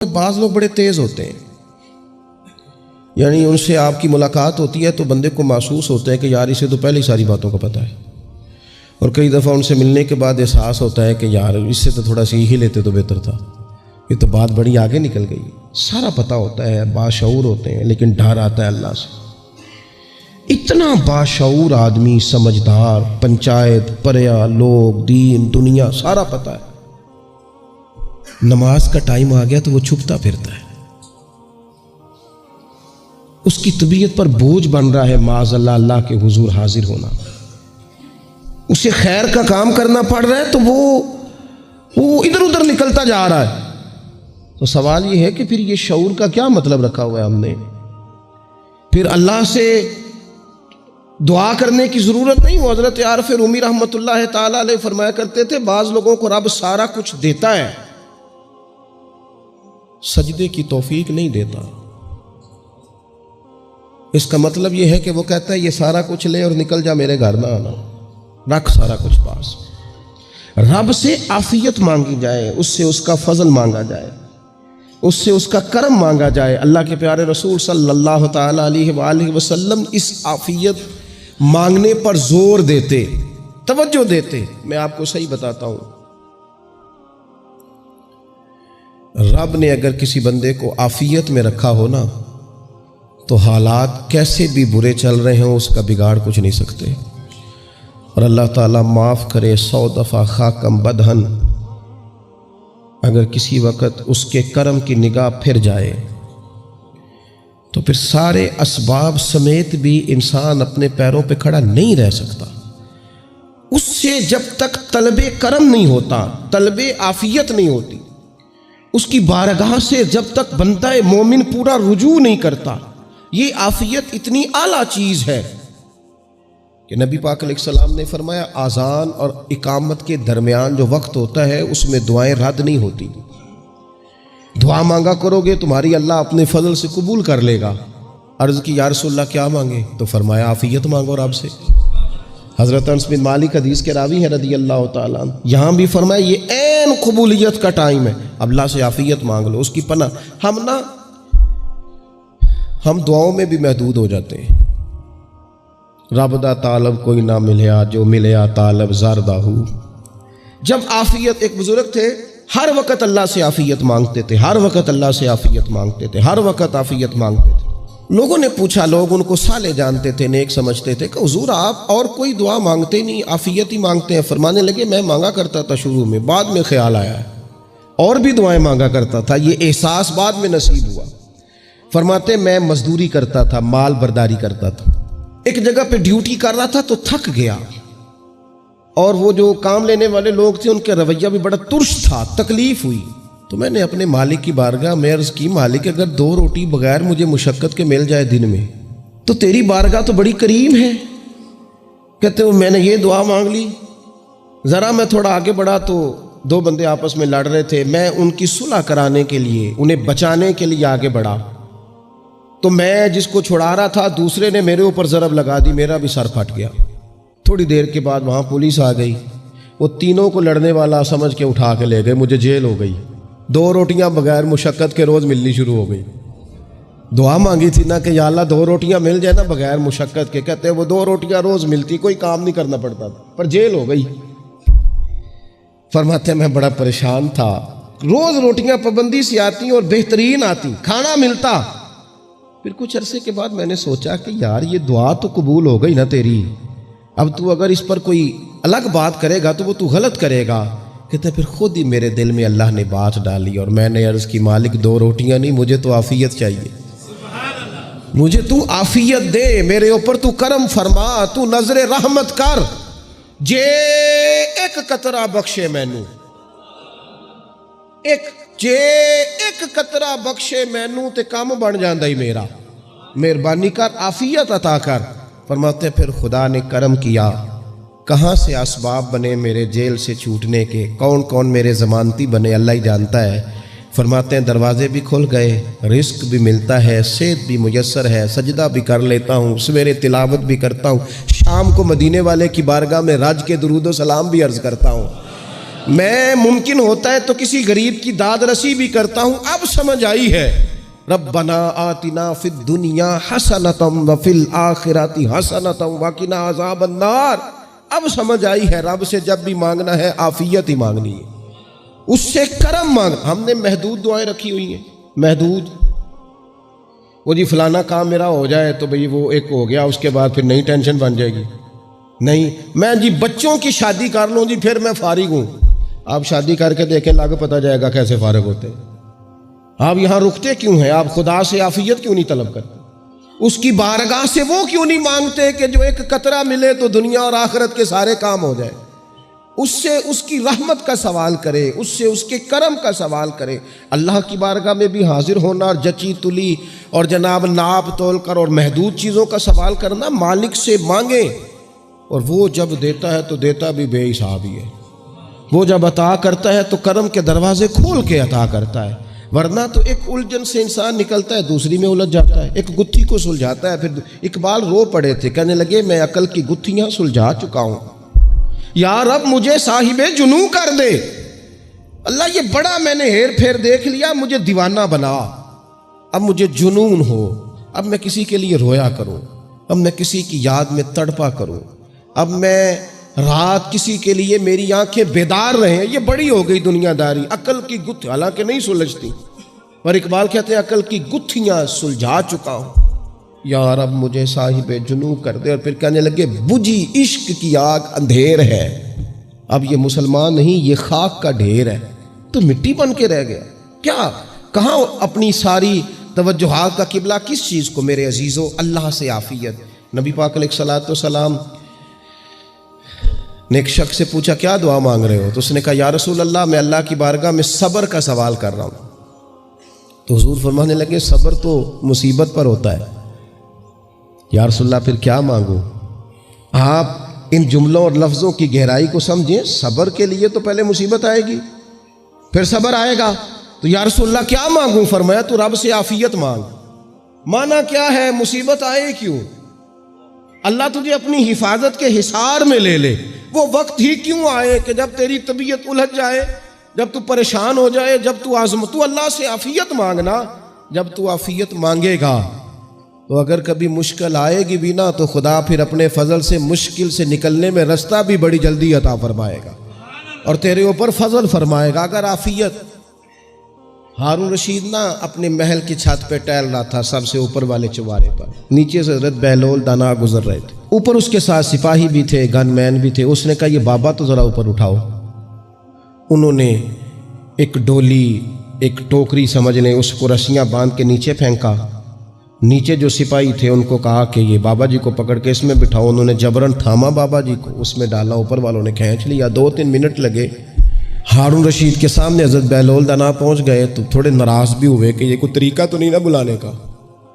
بعض لوگ بڑے تیز ہوتے ہیں، یعنی ان سے آپ کی ملاقات ہوتی ہے تو بندے کو محسوس ہوتا ہے کہ یار اسے تو پہلے ہی ساری باتوں کا پتہ ہے، اور کئی دفعہ ان سے ملنے کے بعد احساس ہوتا ہے کہ یار اس سے تو تھوڑا سی ہی لیتے تو بہتر تھا، یہ تو بات بڑی آگے نکل گئی۔ سارا پتہ ہوتا ہے، باشعور ہوتے ہیں، لیکن ڈر آتا ہے اللہ سے۔ اتنا باشعور آدمی، سمجھدار، پنچایت، پریا، لوگ، دین، دنیا سارا پتہ ہے، نماز کا ٹائم آ گیا تو وہ چھپتا پھرتا ہے، اس کی طبیعت پر بوجھ بن رہا ہے معاذ اللہ اللہ کے حضور حاضر ہونا، اسے خیر کا کام کرنا پڑ رہا ہے تو وہ ادھر ادھر نکلتا جا رہا ہے۔ تو سوال یہ ہے کہ پھر یہ شعور کا کیا مطلب رکھا ہوا ہے ہم نے؟ پھر اللہ سے دعا کرنے کی ضرورت نہیں۔ وہ حضرت عارف رومی رحمۃ اللہ تعالی علیہ فرمایا کرتے تھے بعض لوگوں کو رب سارا کچھ دیتا ہے، سجدے کی توفیق نہیں دیتا۔ اس کا مطلب یہ ہے کہ وہ کہتا ہے یہ سارا کچھ لے اور نکل جا، میرے گھر نہ آنا، رکھ سارا کچھ پاس۔ رب سے عافیت مانگی جائے، اس سے اس کا فضل مانگا جائے، اس سے اس کا کرم مانگا جائے۔ اللہ کے پیارے رسول صلی اللہ تعالی علیہ وآلہ وسلم اس عافیت مانگنے پر زور دیتے، توجہ دیتے۔ میں آپ کو صحیح بتاتا ہوں، رب نے اگر کسی بندے کو عافیت میں رکھا ہو نا تو حالات کیسے بھی برے چل رہے ہوں اس کا بگاڑ کچھ نہیں سکتے۔ اور اللہ تعالیٰ معاف کرے 100 دفعہ خاکم بدہن، اگر کسی وقت اس کے کرم کی نگاہ پھر جائے تو پھر سارے اسباب سمیت بھی انسان اپنے پیروں پہ کھڑا نہیں رہ سکتا۔ اس سے جب تک طلب کرم نہیں ہوتا، طلب عافیت نہیں ہوتی، اس کی بارگاہ سے جب تک بندہ مومن پورا رجوع نہیں کرتا، یہ عافیت اتنی اعلیٰ چیز ہے کہ نبی پاک علیہ السلام نے فرمایا اذان اور اقامت کے درمیان جو وقت ہوتا ہے اس میں دعائیں رد نہیں ہوتی۔ دعا مانگا کرو گے تمہاری اللہ اپنے فضل سے قبول کر لے گا۔ عرض کی یا رسول اللہ کیا مانگے؟ تو فرمایا عافیت مانگو رب سے۔ حضرت انس بن مالک حدیث کے راوی ہیں رضی اللہ تعالیٰ عنہ، یہاں بھی فرمایا یہ عین قبولیت کا ٹائم ہے، اب اللہ سے عافیت مانگ لو، اس کی پناہ۔ ہم دعاؤں میں بھی محدود ہو جاتے ہیں۔ رب دا طالب کوئی نہ ملیا، جو ملیا طالب زردہ ہو۔ جب عافیت، ایک بزرگ تھے ہر وقت اللہ سے عافیت مانگتے تھے، ہر وقت اللہ سے عافیت مانگتے تھے، ہر وقت عافیت مانگتے تھے۔ لوگوں نے پوچھا، لوگ ان کو صالح جانتے تھے، نیک سمجھتے تھے، کہ حضور آپ اور کوئی دعا مانگتے نہیں، عافیت ہی مانگتے ہیں۔ فرمانے لگے میں مانگا کرتا تھا شروع میں، بعد میں خیال آیا ہے اور بھی دعائیں مانگا کرتا تھا، یہ احساس بعد میں نصیب ہوا۔ فرماتے میں مزدوری کرتا تھا، مال برداری کرتا تھا، ایک جگہ پہ ڈیوٹی کر رہا تھا تو تھک گیا، اور وہ جو کام لینے والے لوگ تھے ان کے رویہ بھی بڑا ترش تھا، تکلیف ہوئی۔ تو میں نے اپنے مالک کی بارگاہ میں عرض کی مالک اگر 2 روٹی بغیر مجھے مشقت کے مل جائے دن میں تو تیری بارگاہ تو بڑی کریم ہے۔ کہتے ہو میں نے یہ دعا مانگ لی، ذرا میں تھوڑا آگے بڑھا تو 2 بندے آپس میں لڑ رہے تھے، میں ان کی صلح کرانے کے لیے، انہیں بچانے کے لیے آگے بڑھا، تو میں جس کو چھڑا رہا تھا دوسرے نے میرے اوپر ضرب لگا دی، میرا بھی سر پھٹ گیا۔ تھوڑی دیر کے بعد وہاں پولیس آ گئی، وہ تینوں کو لڑنے والا سمجھ کے اٹھا کے لے گئے، مجھے جیل ہو گئی۔ 2 روٹیاں بغیر مشقت کے روز ملنی شروع ہو گئی۔ دعا مانگی تھی نا کہ یا اللہ 2 روٹیاں مل جائے نا بغیر مشقت کے، کہتے ہیں وہ 2 روٹیاں روز ملتی، کوئی کام نہیں کرنا پڑتا تھا، پر جیل ہو گئی۔ فرماتے ہیں میں بڑا پریشان تھا، روز روٹیاں پابندی سے آتی اور بہترین آتی، کھانا ملتا۔ پھر کچھ عرصے کے بعد میں نے سوچا کہ یار یہ دعا تو قبول ہو گئی نا تیری، اب تو اگر اس پر کوئی الگ بات کرے گا تو وہ تو غلط کرے گا۔ کہتے پھر خود ہی میرے دل میں اللہ نے بات ڈالی اور میں نے عرض کی مالک 2 روٹیاں نہیں، مجھے تو عافیت چاہیے، مجھے تو عافیت دے، میرے اوپر تو کرم فرما، تو نظر رحمت کر، جے ایک قطرہ بخشے مینوں، جے ایک قطرہ بخشے مینوں تے کام بن جاندا ہی میرا، مہربانی کر عافیت عطا کر۔ فرماتے پھر خدا نے کرم کیا، کہاں سے اسباب بنے میرے جیل سے چھوٹنے کے، کون کون میرے ضمانتی بنے اللہ ہی جانتا ہے۔ فرماتے ہیں دروازے بھی کھل گئے، رزق بھی ملتا ہے، صحت بھی میسر ہے، سجدہ بھی کر لیتا ہوں، سویرے تلاوت بھی کرتا ہوں، شام کو مدینے والے کی بارگاہ میں رج کے درود و سلام بھی عرض کرتا ہوں۔ میں ممکن ہوتا ہے تو کسی غریب کی داد رسی بھی کرتا ہوں. اب سمجھ آئی ہے. ربنا آتنا فی الدنیا حسنۃ وفی الآخرۃ حسنۃ وقنا عذاب النار. اب سمجھ آئی ہے رب سے جب بھی مانگنا ہے عافیت ہی مانگنی ہے, اس سے کرم مانگ. ہم نے محدود دعائیں رکھی ہوئی ہیں, محدود. وہ جی فلانا کام میرا ہو جائے تو بھئی وہ ایک ہو گیا, اس کے بعد پھر نئی ٹینشن بن جائے گی. نہیں, میں جی بچوں کی شادی کر لوں جی پھر میں فارغ ہوں. آپ شادی کر کے دیکھیں, لاگو پتہ جائے گا کیسے فارغ ہوتے ہیں. آپ یہاں رکتے کیوں ہیں؟ آپ خدا سے عافیت کیوں نہیں طلب کرتے؟ اس کی بارگاہ سے وہ کیوں نہیں مانگتے کہ جو ایک قطرہ ملے تو دنیا اور آخرت کے سارے کام ہو جائے؟ اس سے اس کی رحمت کا سوال کرے, اس سے اس کے کرم کا سوال کرے. اللہ کی بارگاہ میں بھی حاضر ہونا اور جچی تلی اور جناب ناپ تول کر اور محدود چیزوں کا سوال کرنا, مالک سے مانگیں. اور وہ جب دیتا ہے تو دیتا بھی بے حساب ہی ہے. وہ جب عطا کرتا ہے تو کرم کے دروازے کھول کے عطا کرتا ہے, ورنہ تو ایک الجھن سے انسان نکلتا ہے دوسری میں الجھ جاتا ہے. ایک گتھی کو سلجھاتا ہے. پھر اقبال رو پڑے تھے, کہنے لگے میں عقل کی گتھیاں سلجھا چکا ہوں, یا رب مجھے صاحب جنوں کر دے. اللہ یہ بڑا میں نے ہیر پھیر دیکھ لیا, مجھے دیوانہ بنا. اب مجھے جنون ہو, اب میں کسی کے لیے رویا کروں, اب میں کسی کی یاد میں تڑپا کروں, اب میں رات کسی کے لیے میری آنکھیں بیدار رہیں. یہ بڑی ہو گئی دنیا داری. عقل کی گتھی حالانکہ نہیں سلجھتی, پر اقبال کہتے ہیں عقل کی گتھیاں سلجھا چکا ہوں, یا رب مجھے صاحب جنوں کر دے. اور پھر کہنے لگے بجھی عشق کی آگ اندھیر ہے. اب یہ مسلمان نہیں, یہ خاک کا ڈھیر ہے, تو مٹی بن کے رہ گیا. کیا کہاں اپنی ساری توجہات کا قبلہ کس چیز کو میرے عزیزو؟ اللہ سے عافیت. نبی پاک علیہ الصلوۃ والسلام نے ایک شخص سے پوچھا کیا دعا مانگ رہے ہو؟ تو اس نے کہا یا رسول اللہ میں اللہ کی بارگاہ میں صبر کا سوال کر رہا ہوں. تو حضور فرمانے لگے صبر تو مصیبت پر ہوتا ہے. یا رسول اللہ پھر کیا مانگوں؟ آپ ان جملوں اور لفظوں کی گہرائی کو سمجھیں. صبر کے لیے تو پہلے مصیبت آئے گی, پھر صبر آئے گا. تو یا رسول اللہ کیا مانگوں؟ فرمایا تو رب سے عافیت مانگ. مانا کیا ہے؟ مصیبت آئے کیوں؟ اللہ تجھے اپنی حفاظت کے حصار میں لے لے. وہ وقت ہی کیوں آئے کہ جب تیری طبیعت الجھ جائے, جب تو پریشان ہو جائے, جب تو اللہ سے عافیت مانگنا. جب تو عافیت مانگے گا تو اگر کبھی مشکل آئے گی بھی نا, تو خدا پھر اپنے فضل سے مشکل سے نکلنے میں رستہ بھی بڑی جلدی عطا فرمائے گا اور تیرے اوپر فضل فرمائے گا. اگر عافیت, ہارون رشید نا اپنے محل کی چھت پہ ٹہل رہا تھا سب سے اوپر والے چوارے پر, نیچے سے حضرت بہلول دانا گزر رہے تھے, اوپر اس کے ساتھ سپاہی بھی تھے, گن مین بھی تھے. اس نے کہا یہ بابا تو ذرا اوپر اٹھاؤ. انہوں نے ایک ڈولی, ایک ٹوکری سمجھ لیں, اس کو رسیاں باندھ کے نیچے پھینکا. نیچے جو سپاہی تھے ان کو کہا کہ یہ بابا جی کو پکڑ کے اس میں بٹھاؤ. انہوں نے جبرن تھاما بابا جی کو, اس میں ڈالا, اوپر والوں نے کھینچ لیا. 2-3 منٹ لگے. ہارون رشید کے سامنے حضرت بہلول دانا پہنچ گئے تو تھوڑے ناراض بھی ہوئے کہ یہ کوئی طریقہ تو نہیں نا بلانے کا.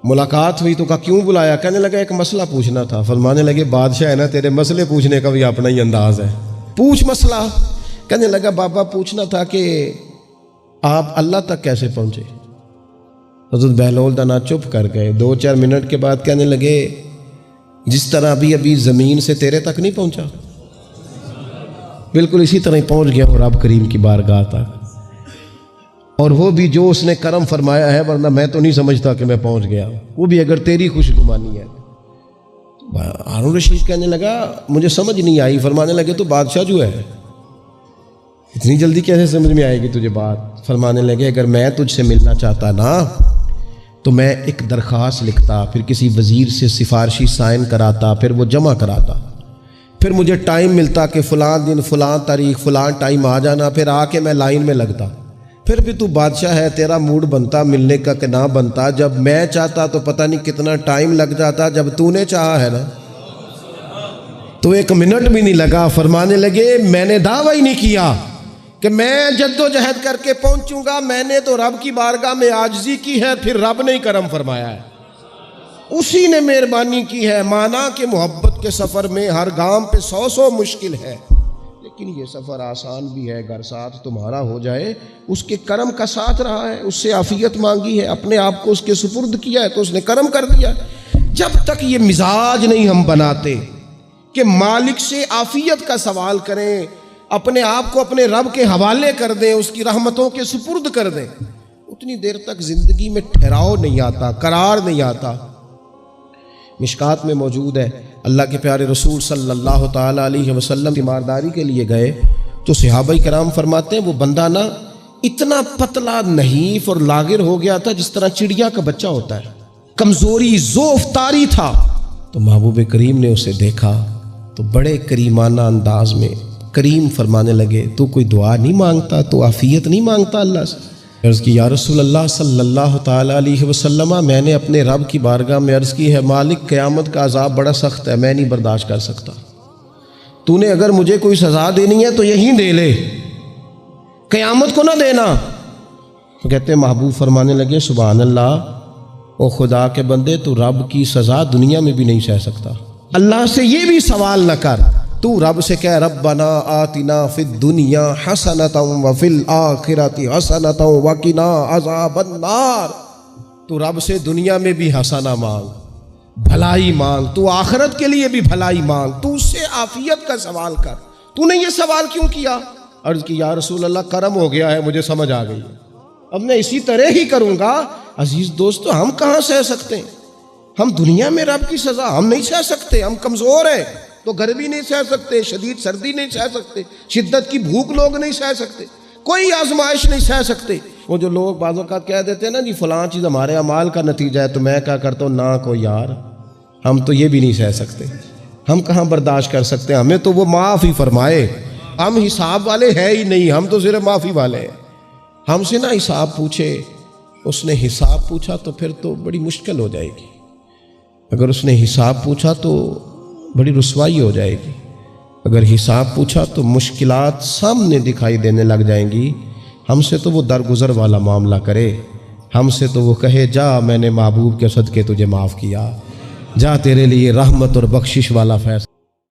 ملاقات ہوئی تو کہا کیوں بلایا؟ کہنے لگا ایک مسئلہ پوچھنا تھا. فرمانے لگے بادشاہ ہے نا, تیرے مسئلے پوچھنے کا بھی اپنا ہی انداز ہے, پوچھ مسئلہ. کہنے لگا بابا پوچھنا تھا کہ آپ اللہ تک کیسے پہنچے؟ حضرت بہلول دانا چپ کر گئے. 2-4 منٹ کے بعد کہنے لگے جس طرح ابھی زمین سے تیرے تک نہیں پہنچا, بالکل اسی طرح ہی پہنچ گیا ہوں رب کریم کی بارگاہ تک. اور وہ بھی جو اس نے کرم فرمایا ہے, ورنہ میں تو نہیں سمجھتا کہ میں پہنچ گیا, وہ بھی اگر تیری خوش گمانی ہے. ہارون رشید کہنے لگا مجھے سمجھ نہیں آئی. فرمانے لگے تو بادشاہ جو ہے اتنی جلدی کیسے سمجھ میں آئے گی تجھے بات؟ فرمانے لگے اگر میں تجھ سے ملنا چاہتا نا تو میں ایک درخواست لکھتا, پھر کسی وزیر سے سفارشی سائن کراتا, پھر وہ جمع کراتا, پھر مجھے ٹائم ملتا کہ فلاں دن فلاں تاریخ فلاں ٹائم آ جانا, پھر آ کے میں لائن میں لگتا. پھر بھی تو بادشاہ ہے, تیرا موڈ بنتا ملنے کا کہ نہ بنتا. جب میں چاہتا تو پتہ نہیں کتنا ٹائم لگ جاتا, جب تو نے چاہا ہے نا تو 1 منٹ بھی نہیں لگا. فرمانے لگے میں نے دعویٰ ہی نہیں کیا کہ میں جد و جہد کر کے پہنچوں گا, میں نے تو رب کی بارگاہ میں عاجزی کی ہے, پھر رب نے ہی کرم فرمایا ہے, اسی نے مہربانی کی ہے. مانا کہ محبت کے سفر میں ہر گام پہ 100 مشکل ہے, لیکن یہ سفر آسان بھی ہے. اگر ساتھ تمہارا ہو جائے, اس کے کرم کا ساتھ رہا ہے, اس سے عافیت مانگی ہے, اپنے آپ کو اس کے سپرد کیا ہے تو اس نے کرم کر دیا. جب تک یہ مزاج نہیں ہم بناتے کہ مالک سے عافیت کا سوال کریں, اپنے آپ کو اپنے رب کے حوالے کر دیں، اس کی رحمتوں کے سپرد کر دیں، اتنی دیر تک زندگی میں ٹھہراؤ نہیں آتا، قرار نہیں آتا۔ مشکات میں موجود ہے، اللہ کے پیارے رسول صلی اللہ تعالی علیہ وسلم تیمارداری کے لیے گئے تو صحابہ کرام فرماتے ہیں وہ بندہ نا اتنا پتلا نحیف اور لاغر ہو گیا تھا جس طرح چڑیا کا بچہ ہوتا ہے، کمزوری ضعف طاری تھا۔ تو محبوب کریم نے اسے دیکھا تو بڑے کریمانہ انداز میں کریم فرمانے لگے، تو کوئی دعا نہیں مانگتا، تو عافیت نہیں مانگتا اللہ سے؟ عرض کی یا رسول اللہ صلی اللہ تعالی علیہ وسلم، میں نے اپنے رب کی بارگاہ میں عرض کی ہے مالک قیامت کا عذاب بڑا سخت ہے، میں نہیں برداشت کر سکتا، تو نے اگر مجھے کوئی سزا دینی ہے تو یہیں دے لے، قیامت کو نہ دینا۔ تو کہتے ہیں محبوب فرمانے لگے سبحان اللہ، او خدا کے بندے تو رب کی سزا دنیا میں بھی نہیں سہ سکتا، اللہ سے یہ بھی سوال نہ کر، تو رب سے کہہ ربنا آتنا فی الدنیا حسنۃ وفی الآخرۃ حسنۃ وقنا عذاب النار۔ تو رب سے دنیا میں بھی حسنہ مانگ، بھلائی مانگ، تو آخرت کے لیے بھی بھلائی مانگ، تو اس سے عافیت کا سوال کر، تو نے یہ سوال کیوں کیا؟ عرض کی یا رسول اللہ کرم ہو گیا ہے، مجھے سمجھ آ گئی، اب میں اسی طرح ہی کروں گا۔ عزیز دوستو، ہم کہاں سہ سکتے ہیں؟ ہم دنیا میں رب کی سزا ہم نہیں سہ سکتے، ہم کمزور ہیں، تو گرمی نہیں سہ سکتے، شدید سردی نہیں سہ سکتے، شدت کی بھوک لوگ نہیں سہ سکتے، کوئی آزمائش نہیں سہ سکتے۔ وہ جو لوگ بعض اوقات کہہ دیتے ہیں نا جی فلاں چیز ہمارے اعمال کا نتیجہ ہے، تو میں کیا کرتا ہوں، نہ کو یار ہم تو یہ بھی نہیں سہ سکتے، ہم کہاں برداشت کر سکتے ہیں، ہمیں تو وہ معاف ہی فرمائے، ہم حساب والے ہیں ہی نہیں، ہم تو صرف معافی والے ہیں۔ ہم سے نہ حساب پوچھے، اس نے حساب پوچھا تو پھر تو بڑی مشکل ہو جائے گی، اگر اس نے حساب پوچھا تو بڑی رسوائی ہو جائے گی، اگر حساب پوچھا تو مشکلات سامنے دکھائی دینے لگ جائیں گی۔ ہم سے تو وہ درگزر والا معاملہ کرے، ہم سے تو وہ کہے جا میں نے محبوب کے صدقے تجھے معاف کیا، جا تیرے لیے رحمت اور بخشش والا فیصلہ